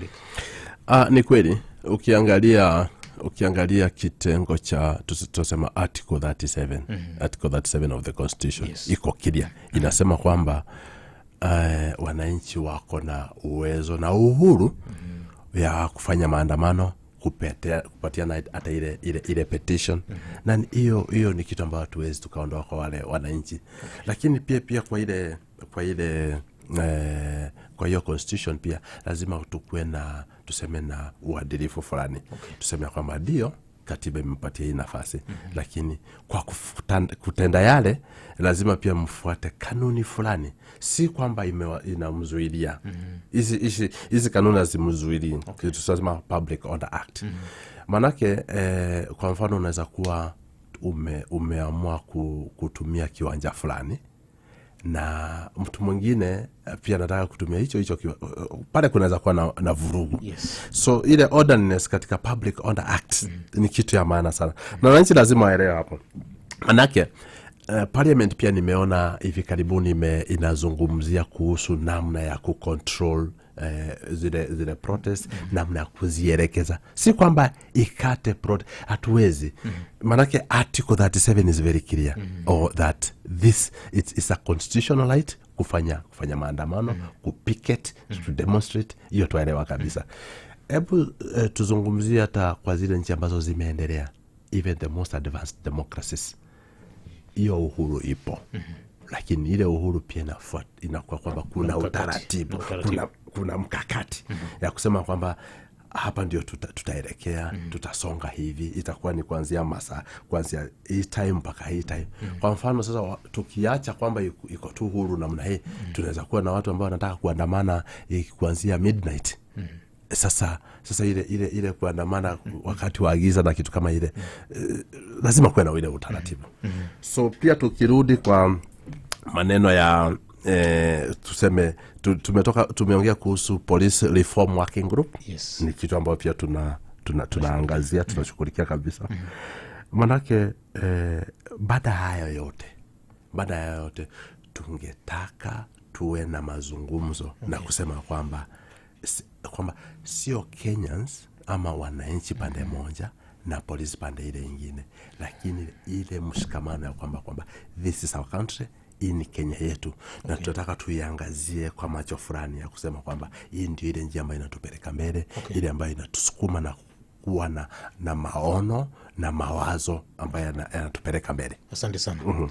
public. Ni kweli ukiangalia kitengo cha tusema article 37 article 37 of the constitution, yes, iko clear. Inasema kwamba wananchi wako na uwezo na uhuru ya kufanya maandamano, kupatiana hata ile petition. Na hiyo ni kitu ambacho tuwezi tukaondoa kwa wale wananchi. Lakini pia kwa hiyo constitution pia lazima tukue na tuseme na uadilifu fulani. Tuseme kwamba ndio katiba imempatia hii nafasi, lakini kwa kutenda yale lazima pia mfuate kanuni fulani. Si kwamba inamzuilia. Hizi kanuni lazimzuilia. Tunasema Public Order Act. Manake kwa mfano unaweza kuwa umeamua kutumia kiwanja fulani na mtu mwingine pia anataka kutumia hicho pale, kunaweza kuwa na vurugu. Yes. So ile ordinance katika Public Order Act ni kitu ya maana sana. Na wananchi lazima waelewe hapo. Manake parliament pia nimeona hivi karibuni inazungumzia kuhusu namna ya kucontrol zile protest, namna ya kuzielekeza. Si kwamba ikate protest, hatuwezi. Manake article 37 is very clear, or that this is a constitutional right kufanya maandamano, kupicket, to demonstrate. Hiyo tuelewa kabisa. Hebu tuzungumzie hata kwa zile nchi ambazo zimeendelea, even the most advanced democracies. Hiyo uhuru ipo. Lakini ile uhuru pia inakuwa kwamba kuna utaratibu, kuna mkakati ya kusema kwamba hapa ndio tutaelekea, tutasonga hivi, itakuwa ni kuanzia hii time mpaka hii time. Kwa mfano sasa tukiacha kwamba iko tu huru namna hii, tunaweza kuwa na watu ambao wanataka kuandamana kuanzia midnight. Sasa ile kuandamana wakati wa giza na kitu kama ile, lazima kuwe na ile utaratibu. So pia tukirudi kwa maneno ya tumeongea kuhusu Police Reform Working Group. Yes. Ni kitu ambacho pia tunaangazia, tunashughulikia kabisa. Manake baada ya yote tungetaka tuwe na mazungumzo na kusema kwamba sio Kenyans ama wananchi pande moja na polisi pande ile nyingine, lakini ile mshikamano ya kwamba this is our country, hii ni Kenya yetu, na tunataka tuiangazie kwa macho fulani ya kusema kwamba hii ndio ile njia ambayo inatupeleka mbele, ile ambayo inatusukuma na kuwa na maono na mawazo ambayo yanatupeleka mbele. Asante sana.